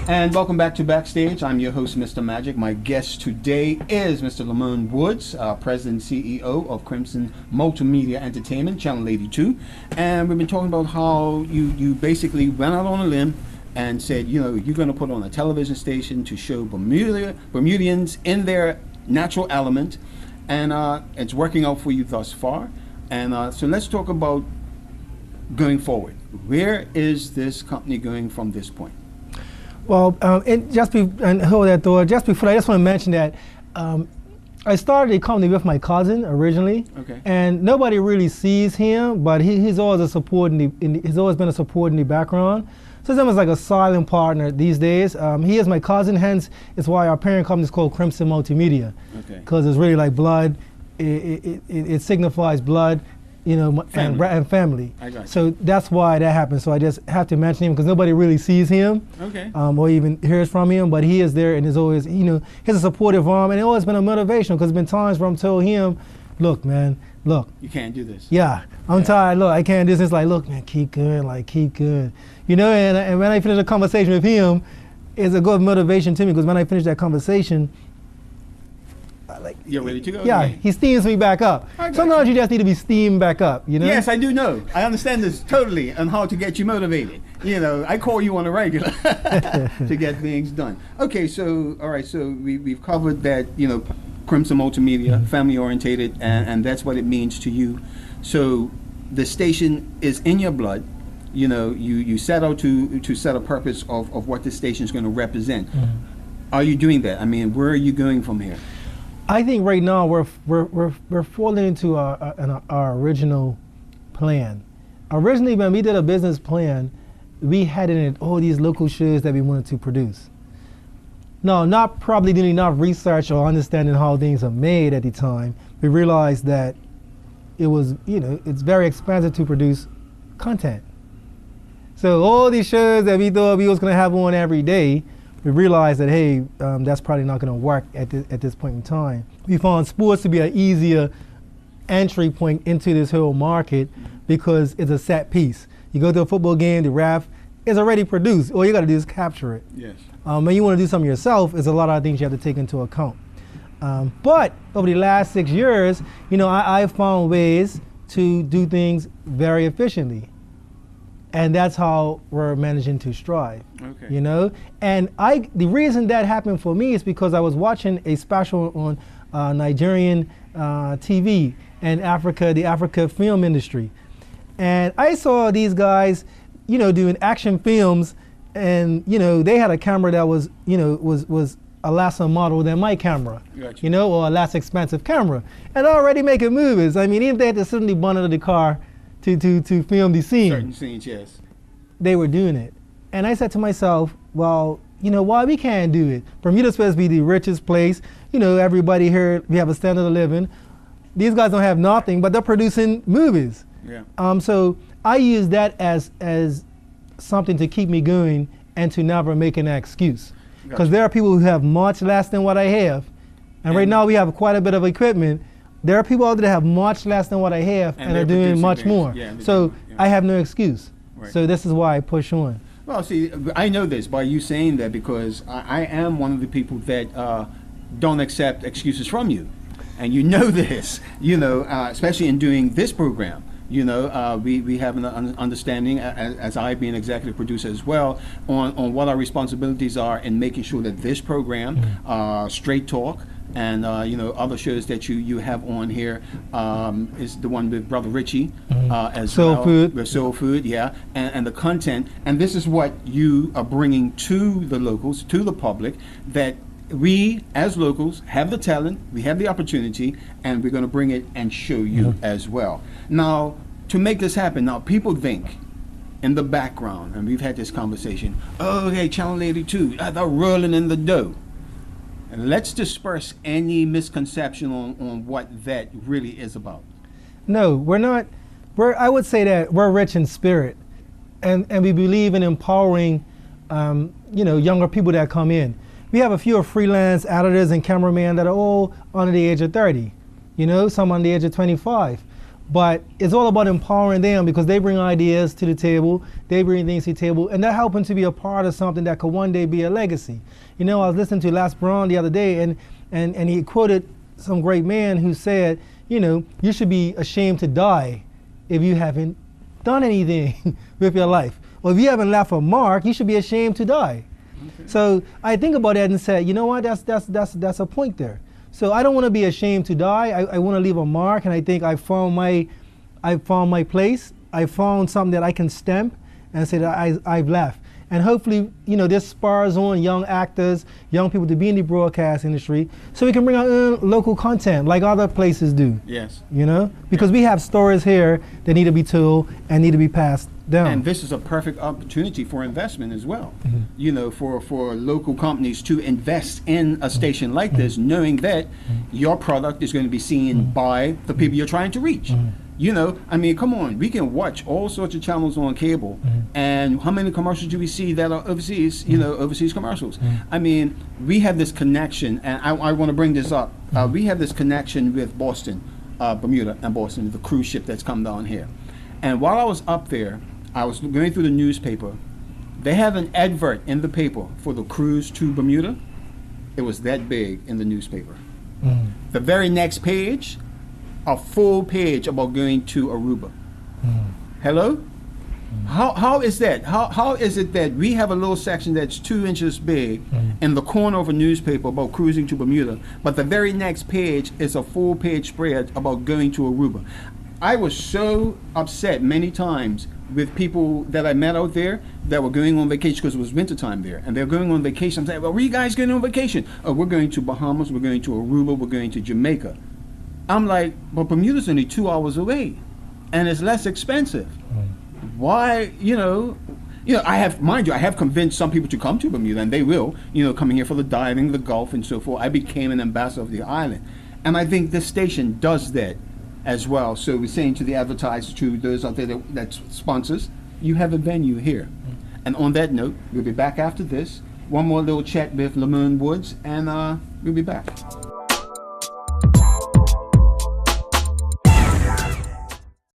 And welcome back to Backstage. I'm your host, Mr. Magic. My guest today is Mr. Lamone Woods, President and CEO of Crimson Multimedia Entertainment, Channel 82. And we've been talking about how you basically went out on a limb and said, you know, you're going to put on a television station to show Bermudians in their natural element. And it's working out for you thus far. And so let's talk about going forward. Where is this company going from this point? Well, and hold that thought. Just before, I just want to mention that I started a company with my cousin originally, and nobody really sees him, but he's always a support he's always been a support in the background. So he's almost like a silent partner these days. He is my cousin, hence it's why our parent company is called Crimson Multimedia, because it's really like blood. It signifies blood. You know, family. And family. I got you. So that's why that happened. So I just have to mention him because nobody really sees him, or even hears from him. But he is there, and is always, you know, he's a supportive arm, and it's always been a motivation. Because there's been times where I'm told him, "Look, man, look, you can't do this." Yeah, I'm tired. Look, I can't do this. It's like, look, man, keep going, like keep going. You know, and when I finish a conversation with him, it's a good motivation to me because when I finish that conversation. Like, you're ready to go? Yeah, he steams me back up. Sometimes you just need to be steamed back up, you know? Yes, I do know. I understand this totally on how to get you motivated. You know, I call you on a regular to get things done. Okay, so, all right, so we've covered that, you know, Crimson Multimedia, family orientated, and that's what it means to you. So the station is in your blood. You know, you set out to set a purpose of what the station is going to represent. Are you doing that? I mean, where are you going from here? I think right now we're falling into our original plan. Originally, when we did a business plan, we had in it all these local shows that we wanted to produce. No, not probably doing enough research or understanding how things are made at the time. We realized that it was, you know, it's very expensive to produce content. So all these shows that we thought we was going to have on every day, we realized that, hey, that's probably not going to work at this point in time. We found sports to be an easier entry point into this whole market because it's a set piece. You go to a football game, the ref is already produced. All you got to do is capture it. Yes. When you want to do something yourself, there's a lot of things you have to take into account. But over the last 6 years, you know, I've found ways to do things very efficiently. And that's how we're managing to strive, you know? And the reason that happened for me is because I was watching a special on Nigerian TV and the Africa film industry. And I saw these guys, you know, doing action films, and, you know, they had a camera that was, you know, was a lesser model than my camera, you know, or a less expensive camera. And already making movies. I mean, even if they had to sit in the bonnet of the car to film the scene. Certain scenes, yes. They were doing it. And I said to myself, well, you know, why we can't do it? Bermuda's supposed to be the richest place. You know, everybody here, we have a standard of living. These guys don't have nothing, but they're producing movies. Yeah. So I use that as something to keep me going and to never make an excuse. Because there are people who have much less than what I have. And right now we have quite a bit of equipment. There are people out there that have much less than what I have and are doing much more. Yeah, so I have no excuse. Right. So this is why I push on. Well, see, I know this by you saying that because I am one of the people that don't accept excuses from you. And you know this, you know, especially in doing this program. You know, we have an understanding, as I being executive producer as well, on what our responsibilities are in making sure that this program, Straight Talk, and you know, other shows that you have on here is the one with Brother Richie as Soul well. Food. With Soul Food, yeah, and the content. And this is what you are bringing to the locals, to the public, that we as locals have the talent, we have the opportunity, and we're going to bring it and show you as well. Now, to make this happen, now people think in the background, and we've had this conversation, oh, hey, Channel 82, they're rolling in the dough. And let's disperse any misconception on what that really is about. No, we're not. I would say that we're rich in spirit, and we believe in empowering, you know, younger people that come in. We have a few freelance editors and cameramen that are all under the age of 30, you know, some under the age of 25. But it's all about empowering them because they bring ideas to the table, they bring things to the table, and they're helping to be a part of something that could one day be a legacy. You know, I was listening to Les Brown the other day, and he quoted some great man who said, you know, you should be ashamed to die if you haven't done anything with your life. Or if you haven't left a mark, you should be ashamed to die. Okay. So I think about that and say, you know what, that's a point there. So I don't want to be ashamed to die. I want to leave a mark, and I think I found my place. I found something that I can stamp and say that I've left. And hopefully, you know, this spurs on young actors, young people to be in the broadcast industry, so we can bring out local content like other places do. Yes. You know, because we have stories here that need to be told and need to be passed down. And this is a perfect opportunity for investment as well. Mm-hmm. You know, for local companies to invest in a station like this, knowing that your product is going to be seen by the people you're trying to reach. You know, I mean, come on, we can watch all sorts of channels on cable, and how many commercials do we see that are overseas, you know, overseas commercials? I mean, we have this connection, and I want to bring this up. We have this connection with Boston, Bermuda and Boston, the cruise ship that's come down here. And while I was up there, I was going through the newspaper. They have an advert in the paper for the cruise to Bermuda. It was that big in the newspaper. The very next page, a full page about going to Aruba. Hello? How is that? How is it that we have a little section that's 2 inches big in the corner of a newspaper about cruising to Bermuda, but the very next page is a full page spread about going to Aruba? I was so upset many times with people that I met out there that were going on vacation, because it was wintertime there, and they're going on vacation. I'm saying, well, where are you guys going on vacation? Oh, we're going to Bahamas, we're going to Aruba, we're going to Jamaica. I'm like, but Bermuda's only 2 hours away, and it's less expensive. Why, you know, I have, mind you, I have convinced some people to come to Bermuda, and they will, you know, coming here for the diving, the golf, and so forth. I became an ambassador of the island, and I think this station does that as well. So we're saying to the advertisers, to those out there that sponsors, you have a venue here. And on that note, we'll be back after this. One more little chat with Lamone Woods, and we'll be back.